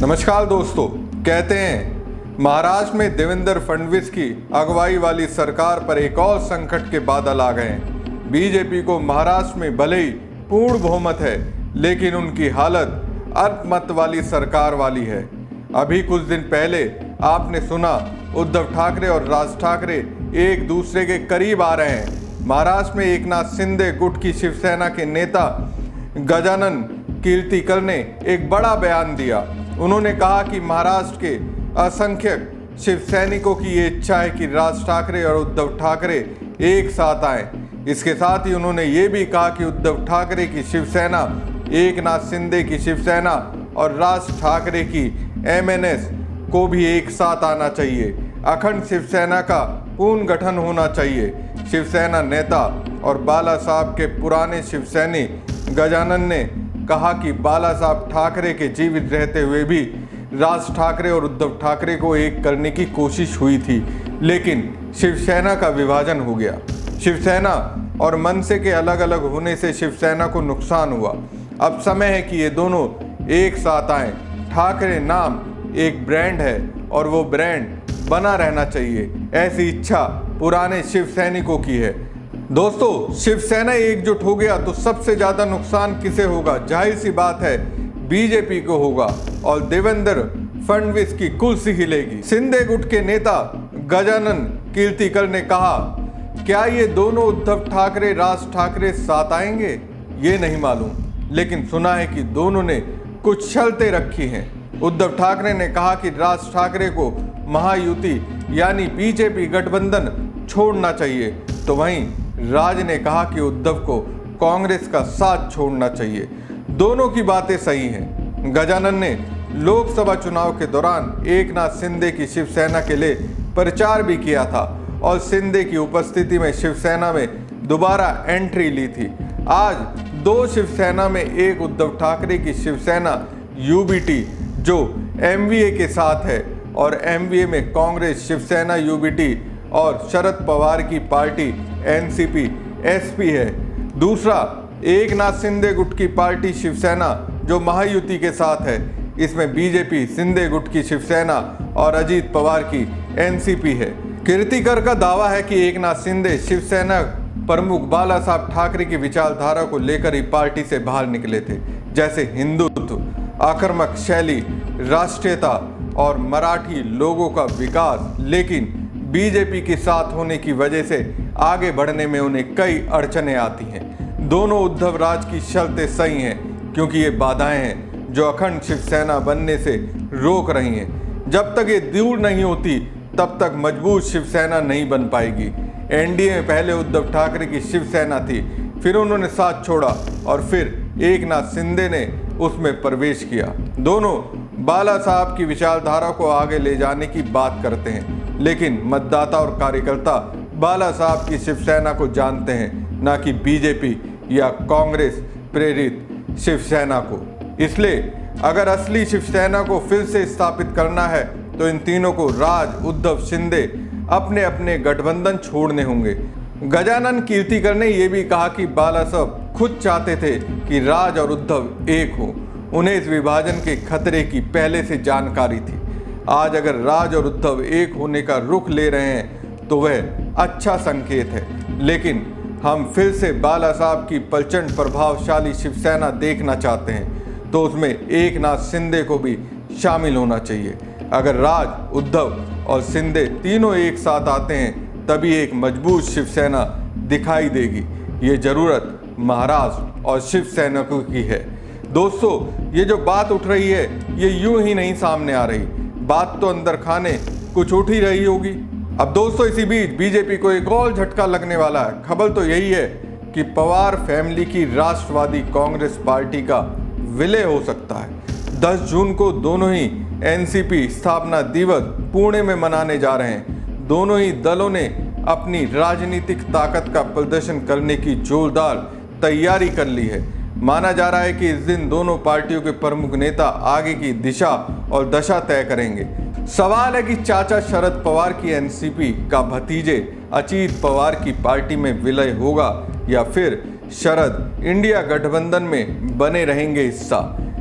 नमस्कार दोस्तों। कहते हैं महाराष्ट्र में देवेंद्र फडणवीस की अगुवाई वाली सरकार पर एक और संकट के बादल आ गए हैं। बीजेपी को महाराष्ट्र में भले ही पूर्ण बहुमत है, लेकिन उनकी हालत अल्पमत वाली सरकार वाली है। अभी कुछ दिन पहले आपने सुना उद्धव ठाकरे और राज ठाकरे एक दूसरे के करीब आ रहे हैं। महाराष्ट्र में एकनाथ शिंदे गुट की शिवसेना के नेता गजानन कीर्तिकर ने एक बड़ा बयान दिया। उन्होंने कहा कि महाराष्ट्र के असंख्यक शिव सैनिकों की ये इच्छा है कि राज ठाकरे और उद्धव ठाकरे एक साथ आएं। इसके साथ ही उन्होंने ये भी कहा कि उद्धव ठाकरे की शिवसेना, एकनाथ शिंदे की शिवसेना और राज ठाकरे की एमएनएस को भी एक साथ आना चाहिए। अखंड शिवसेना का पूर्ण गठन होना चाहिए। शिवसेना नेता और बाला साहब के पुराने शिवसैनी गजानन ने कहा कि बाला साहब ठाकरे के जीवित रहते हुए भी राज ठाकरे और उद्धव ठाकरे को एक करने की कोशिश हुई थी, लेकिन शिवसेना का विभाजन हो गया। शिवसेना और मनसे के अलग अलग होने से शिवसेना को नुकसान हुआ। अब समय है कि ये दोनों एक साथ आएं। ठाकरे नाम एक ब्रांड है और वो ब्रांड बना रहना चाहिए। ऐसी इच्छा पुराने शिव सैनिकों की है। दोस्तों, शिवसेना एकजुट हो गया तो सबसे ज्यादा नुकसान किसे होगा? जाहिर सी बात है, बीजेपी को होगा और देवेंद्र फडणवीस की कुर्सी हिलेगी। शिंदे गुट के नेता गजानन कीर्तिकर ने कहा, क्या ये दोनों उद्धव ठाकरे राज ठाकरे साथ आएंगे? ये नहीं मालूम, लेकिन सुना है कि दोनों ने कुछ शर्तें रखी हैं। उद्धव ठाकरे ने कहा कि राज ठाकरे को महायुति यानी बीजेपी गठबंधन छोड़ना चाहिए, तो वहीं राज ने कहा कि उद्धव को कांग्रेस का साथ छोड़ना चाहिए। दोनों की बातें सही हैं। गजानन ने लोकसभा चुनाव के दौरान एकनाथ शिंदे की शिवसेना के लिए प्रचार भी किया था और शिंदे की उपस्थिति में शिवसेना में दोबारा एंट्री ली थी। आज दो शिवसेना में एक उद्धव ठाकरे की शिवसेना यूबीटी जो एमवीए के साथ है और एमवीए में कांग्रेस, शिवसेना यूबीटी और शरद पवार की पार्टी एनसीपी एसपी है। दूसरा एकनाथ शिंदे गुट की पार्टी शिवसेना जो महायुति के साथ है। इसमें बीजेपी, शिंदे गुट की शिवसेना और अजीत पवार की एनसीपी है। कीर्तिकर का दावा है कि एकनाथ शिंदे शिवसेना प्रमुख बाला साहब ठाकरे की विचारधारा को लेकर ही पार्टी से बाहर निकले थे, जैसे हिंदुत्व, आक्रामक शैली, राष्ट्रीयता और मराठी लोगों का विकास। लेकिन बीजेपी के साथ होने की वजह से आगे बढ़ने में उन्हें कई अड़चनें आती हैं। दोनों उद्धव राज की शर्तें सही हैं, क्योंकि ये बाधाएं हैं जो अखंड शिवसेना बनने से रोक रही हैं। जब तक ये दूर नहीं होती, तब तक मजबूत शिवसेना नहीं बन पाएगी। एनडीए में पहले उद्धव ठाकरे की शिवसेना थी, फिर उन्होंने साथ छोड़ा और फिर एकनाथ शिंदे ने उसमें प्रवेश किया। दोनों बाला साहब की विचारधारा को आगे ले जाने की बात करते हैं, लेकिन मतदाता और कार्यकर्ता बाला साहब की शिवसेना को जानते हैं, ना कि बीजेपी या कांग्रेस प्रेरित शिवसेना को। इसलिए अगर असली शिवसेना को फिर से स्थापित करना है तो इन तीनों को राज, उद्धव, शिंदे अपने अपने गठबंधन छोड़ने होंगे। गजानन कीर्तिकर ने यह भी कहा कि बाला साहब खुद चाहते थे कि राज और उद्धव एक हो। उन्हें इस विभाजन के खतरे की पहले से जानकारी थी। आज अगर राज और उद्धव एक होने का रुख ले रहे हैं तो वह अच्छा संकेत है, लेकिन हम फिर से बाला साहब की प्रचंड प्रभावशाली शिवसेना देखना चाहते हैं, तो उसमें एकनाथ शिंदे को भी शामिल होना चाहिए। अगर राज, उद्धव और शिंदे तीनों एक साथ आते हैं, तभी एक मजबूत शिवसेना दिखाई देगी। ये जरूरत महाराष्ट्र और शिवसैनिकों की है। दोस्तों, ये जो बात उठ रही है, ये यूं ही नहीं सामने आ रही। बात तो अंदर खाने कुछ उठ ही रही होगी। अब दोस्तों, इसी बीच बीजेपी को एक और झटका लगने वाला है। खबर तो यही है कि पवार फैमिली की राष्ट्रवादी कांग्रेस पार्टी का विलय हो सकता है। 10 जून को दोनों ही एनसीपी स्थापना दिवस पुणे में मनाने जा रहे हैं। दोनों ही दलों ने अपनी राजनीतिक ताकत का प्रदर्शन करने की जोरदार तैयारी कर ली है। माना जा रहा है कि इस दिन दोनों पार्टियों के प्रमुख नेता आगे की दिशा और दशा तय करेंगे। सवाल है कि चाचा शरद पवार की एनसीपी का भतीजे अजीत पवार की पार्टी में विलय होगा या फिर शरद इंडिया गठबंधन में बने रहेंगे हिस्सा।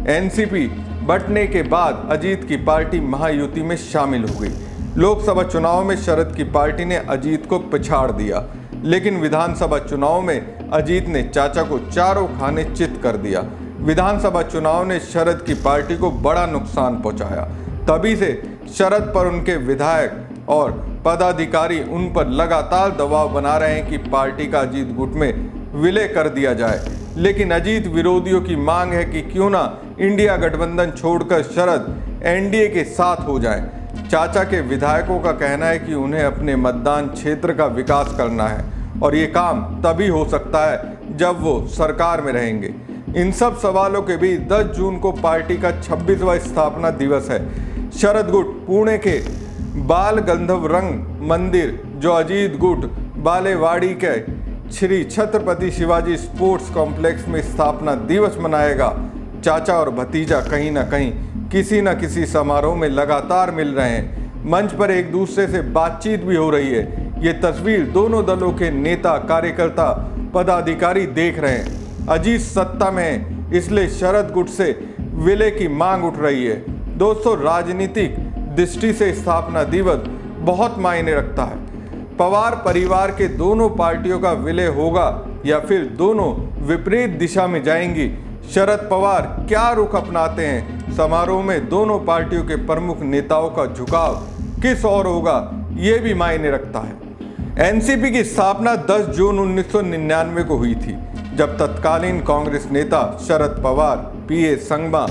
एनसीपी बंटने के बाद अजीत की पार्टी महायुति में शामिल हो गई। लोकसभा चुनाव में शरद की पार्टी ने अजीत को पछाड़ दिया, लेकिन विधानसभा चुनाव में अजीत ने चाचा को चारों खाने चित कर दिया। विधानसभा चुनाव ने शरद की पार्टी को बड़ा नुकसान पहुंचाया। तभी से शरद पर उनके विधायक और पदाधिकारी उन पर लगातार दबाव बना रहे हैं कि पार्टी का अजीत गुट में विलय कर दिया जाए। लेकिन अजीत विरोधियों की मांग है कि क्यों ना इंडिया गठबंधन छोड़कर शरद एनडीए के साथ हो जाएं। चाचा के विधायकों का कहना है कि उन्हें अपने मतदान क्षेत्र का विकास करना है और ये काम तभी हो सकता है जब वो सरकार में रहेंगे। इन सब सवालों के बीच 10 जून को पार्टी का 26वां स्थापना दिवस है। शरद गुट पुणे के बाल गंधर्व रंग मंदिर, जो अजीत गुट बालेवाड़ी के श्री छत्रपति शिवाजी स्पोर्ट्स कॉम्प्लेक्स में स्थापना दिवस मनाएगा। चाचा और भतीजा कहीं ना कहीं किसी न किसी समारोह में लगातार मिल रहे हैं। मंच पर एक दूसरे से बातचीत भी हो रही है। ये तस्वीर दोनों दलों के नेता, कार्यकर्ता, पदाधिकारी देख रहे हैं। अजीत सत्ता में है, इसलिए शरद गुट से विलय की मांग उठ रही है। दोस्तों, राजनीतिक दृष्टि से स्थापना दिवस बहुत मायने रखता है। पवार परिवार के दोनों पार्टियों का विलय होगा या फिर दोनों विपरीत दिशा में जाएंगी। शरद पवार क्या रुख अपनाते हैं? समारोह में दोनों पार्टियों के प्रमुख नेताओं का झुकाव किस ओर होगा, ये भी मायने रखता है। एनसीपी की स्थापना 10 जून 1999 को हुई थी, जब तत्कालीन कांग्रेस नेता शरद पवार, पीए संगमा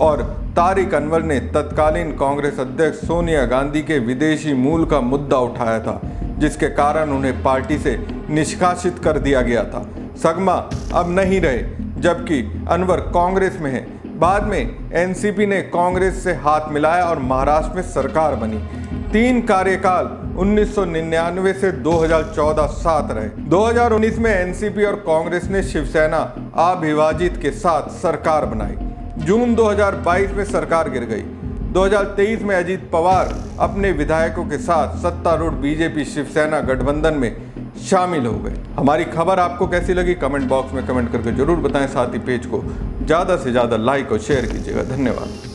और तारिक अनवर ने तत्कालीन कांग्रेस अध्यक्ष सोनिया गांधी के विदेशी मूल का मुद्दा उठाया था, जिसके कारण उन्हें पार्टी से निष्कासित कर दिया गया था। संगमा अब नहीं रहे, जबकि अनवर कांग्रेस में है। बाद में एनसीपी ने कांग्रेस से हाथ मिलाया और महाराष्ट्र में सरकार बनी। 3 कार्यकाल 1999 से 2014 साथ रहे। 2019 में एनसीपी और कांग्रेस ने शिवसेना अविभाजित के साथ सरकार बनाई। जून 2022 में सरकार गिर गई। 2023 में अजीत पवार अपने विधायकों के साथ सत्तारूढ़ बीजेपी शिवसेना गठबंधन में शामिल हो गए। हमारी खबर आपको कैसी लगी कमेंट बॉक्स में कमेंट करके जरूर बताएं। साथ ही पेज को ज़्यादा से ज़्यादा लाइक और शेयर कीजिएगा। धन्यवाद।